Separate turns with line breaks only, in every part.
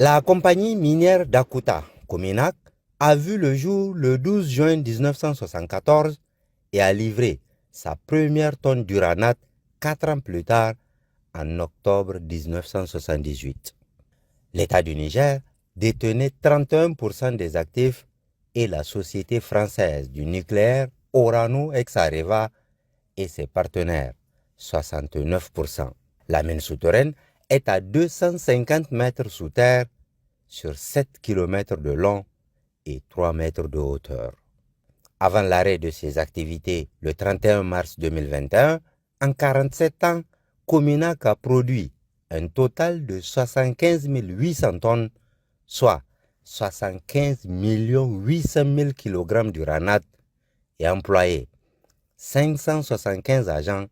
La compagnie minière d'Akuta, Cominac, a vu le jour le 12 juin 1974 et a livré sa première tonne d'uranate 4 ans plus tard, en octobre 1978. L'État du Niger détenait 31% des actifs et la société française du nucléaire Orano Ex-Areva et ses partenaires 69%. La mine souterraine est à 250 mètres sous terre sur 7 km de long et 3 mètres de hauteur. Avant l'arrêt de ses activités le 31 mars 2021, en 47 ans, Cominac a produit un total de 75 800 tonnes, soit 75 800 000 kg d'uranate et employé 575 agents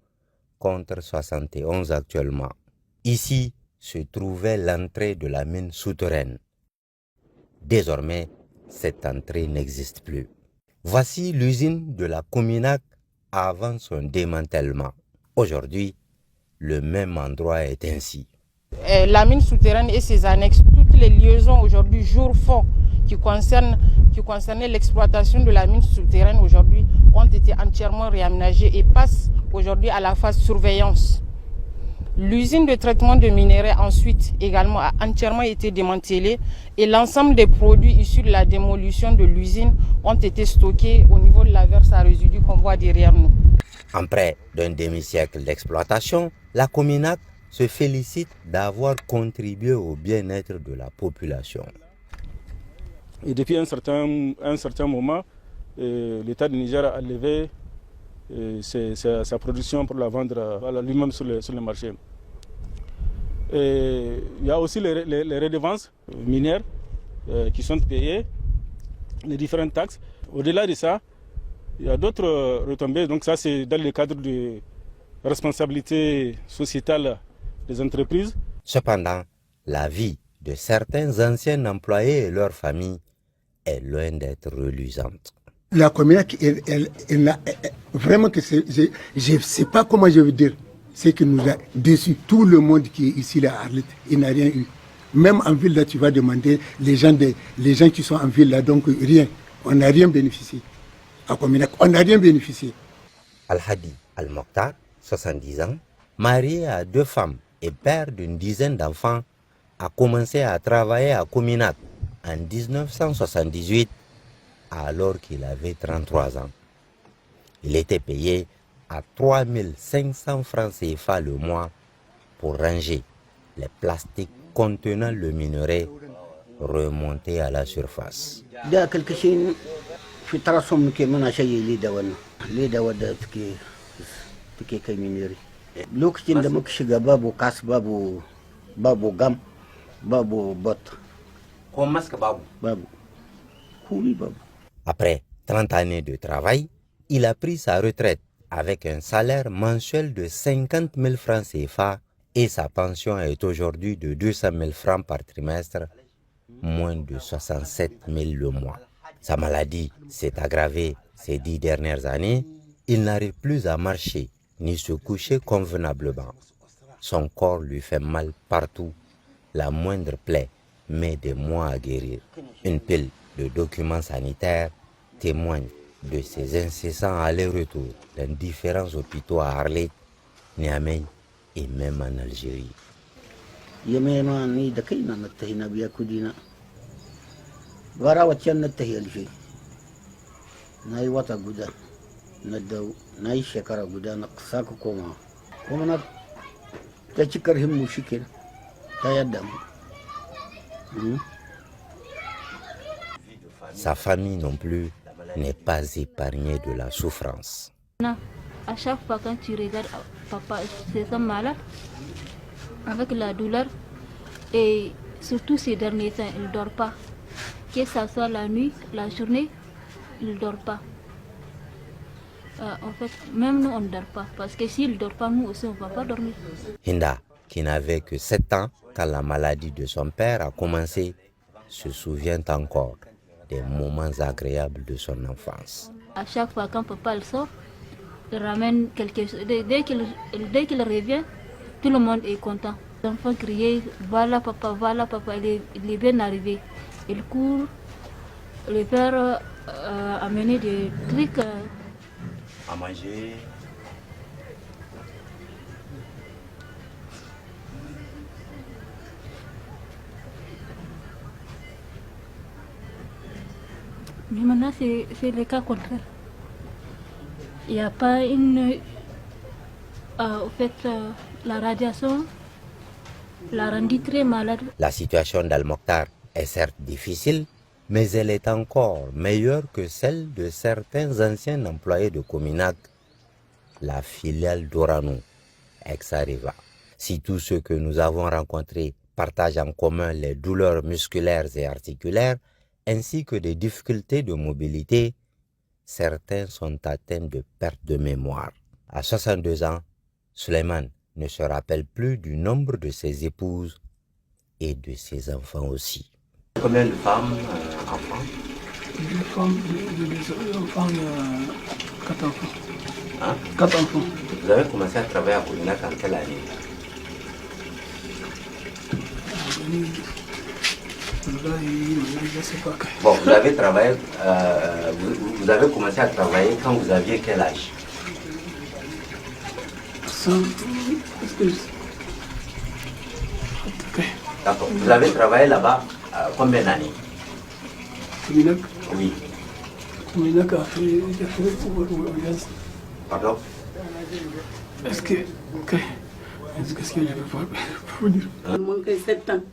contre 71 actuellement. Ici se trouvait l'entrée de la mine souterraine. Désormais, cette entrée n'existe plus. Voici l'usine de la Cominac avant son démantèlement. Aujourd'hui, le même endroit est ainsi.
La mine souterraine et ses annexes, toutes les liaisons aujourd'hui, jour fond, qui concernaient l'exploitation de la mine souterraine aujourd'hui, ont été entièrement réaménagées et passent aujourd'hui à la phase surveillance. L'usine de traitement de minerais ensuite également a entièrement été démantelée et l'ensemble des produits issus de la démolition de l'usine ont été stockés au niveau de la verse à résidus qu'on voit derrière nous.
En près d'un demi-siècle d'exploitation, la Cominac se félicite d'avoir contribué au bien-être de la population.
Et depuis un certain moment, l'État du Niger a levé sa production pour la vendre lui-même sur le marché. Et il y a aussi les redevances minières qui sont payées, les différentes taxes. Au-delà de ça, il y a d'autres retombées. Donc ça, c'est dans le cadre de responsabilité sociétale des entreprises.
Cependant, la vie de certains anciens employés et leurs familles est loin d'être reluisante.
La Cominac, vraiment que je ne sais pas comment je veux dire, c'est que nous a déçus. Tout le monde qui est ici là, à Arlit, il n'a rien eu. Même en ville là, tu vas demander les gens qui sont en ville là, donc rien. On n'a rien bénéficié. À Cominac, on n'a rien bénéficié.
Al-Hadi Al-Mokhtar, 70 ans, marié à 2 femmes et père d'une dizaine d'enfants, a commencé à travailler à Cominac en 1978 alors qu'il avait 33 ans. Il était payé à 3 500 francs CFA le mois pour ranger les plastiques contenant le minerai remontés à la surface. Après 30 années de travail, il a pris sa retraite avec un salaire mensuel de 50 000 francs CFA et sa pension est aujourd'hui de 200 000 francs par trimestre, moins de 67 000 le mois. Sa maladie s'est aggravée ces 10 dernières années. Il n'arrive plus à marcher ni se coucher convenablement. Son corps lui fait mal partout. La moindre plaie met des mois à guérir. Une pile de documents sanitaires témoigne de ses incessants allers-retours dans différents hôpitaux à Arlit, Niamey et même en Algérie. Sa famille non plus n'est pas épargnée de la souffrance.
À chaque fois quand tu regardes papa se sent malade avec la douleur et surtout ces derniers temps il ne dort pas. Que ce soit la nuit, la journée, il ne dort pas. En fait, même nous on ne dort pas parce que s'il ne dort pas, nous aussi on ne va pas dormir.
Hinda, qui n'avait que 7 ans quand la maladie de son père a commencé, se souvient encore des moments agréables de son enfance.
À chaque fois quand papa il sort, il ramène quelque chose. Dès qu'il revient, tout le monde est content. L'enfant criait, voilà papa, il est bien arrivé. Il court, le père a amené des trucs.
À manger.
Mais maintenant, c'est le cas contraire. Il n'y a pas une... au fait, la radiation l'a rendu très malade.
La situation d'Al-Mokhtar est certes difficile, mais elle est encore meilleure que celle de certains anciens employés de Cominac, la filiale d'Orano, ex-Arriva. Si tous ceux que nous avons rencontrés partagent en commun les douleurs musculaires et articulaires, ainsi que des difficultés de mobilité, certains sont atteints de perte de mémoire. À 62 ans, Suleiman ne se rappelle plus du nombre de ses épouses et de ses enfants aussi. Combien de femmes, enfants?
Deux femmes, deux enfants, 4 enfants.
Hein?
4 enfants.
Vous avez commencé à travailler à Cominac en quelle année?
Je sais pas.
Bon, vous avez travaillé, vous avez commencé à travailler quand vous aviez quel âge? D'accord. Vous avez travaillé là-bas combien d'années?
Cominac.
Oui.
Cominac a fait
Pardon?
Est-ce que je peux pas vous dire?
Mun kai 7 ans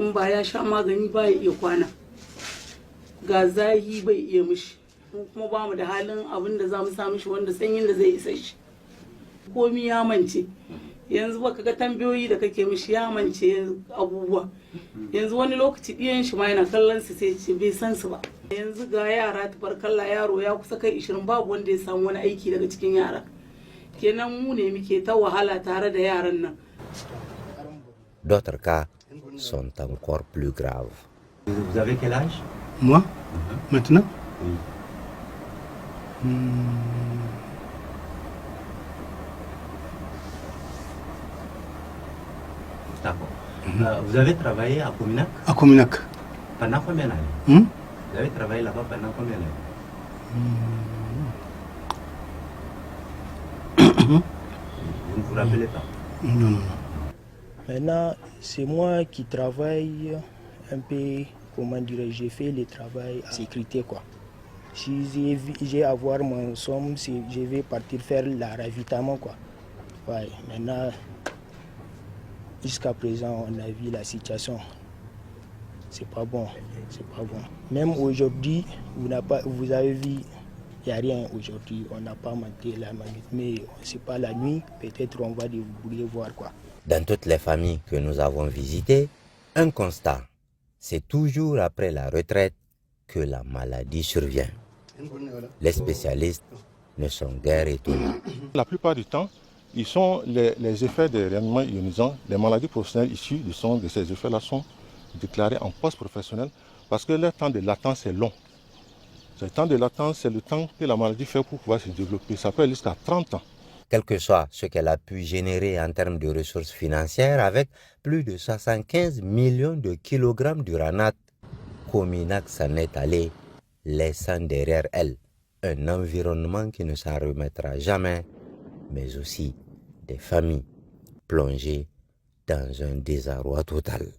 in ba ya sha magani ba ya iya kwana ga zahi bai iya mishi kuma ba mu da halin abin da za mu sa mishi wanda sanyin da zai isa shi komi ya mance yanzu baka ga tambayoyi da kake mishi ya mance abubuwa yanzu wani lokaci ɗiyan shi ma yana kallon su sai ce bai san su ba yanzu ga yara tabarkalla yaro ya kusa kai 20 babu wanda ya samu wani aiki daga cikin yara kenan mu ne muke ta wahala tare da yaran nan.
D'autres cas sont encore plus graves. Vous avez quel âge?
Moi? Maintenant?
Oui. D'accord. Vous avez travaillé à Cominac?
À Cominac.
Pendant combien d'années? Vous avez travaillé là-bas pendant combien d'années? Vous ne vous rappelez pas?
Non.
Maintenant, c'est moi qui travaille un peu, comment dirais-je, j'ai fait le travail à sécurité, quoi. Si j'ai à avoir mon somme, je vais partir faire le ravitaillement, quoi. Ouais, maintenant, jusqu'à présent, on a vu la situation. C'est pas bon. Même aujourd'hui, vous avez vu, il n'y a rien aujourd'hui. On n'a pas manqué la manute, mais c'est pas la nuit. Peut-être on va voir, quoi.
Dans toutes les familles que nous avons visitées, un constat, c'est toujours après la retraite que la maladie survient. Les spécialistes ne sont guère étonnés.
La plupart du temps, ils sont les effets des rayonnements ionisants, les maladies professionnelles issues de ces effets-là sont déclarés en post-professionnel parce que leur temps de latence est long. Ce temps de latence, c'est le temps que la maladie fait pour pouvoir se développer. Ça peut aller jusqu'à 30 ans.
Quel que soit ce qu'elle a pu générer en termes de ressources financières, avec plus de 75 millions de kilogrammes d'uranate, Cominac s'en est allé, laissant derrière elle un environnement qui ne s'en remettra jamais, mais aussi des familles plongées dans un désarroi total.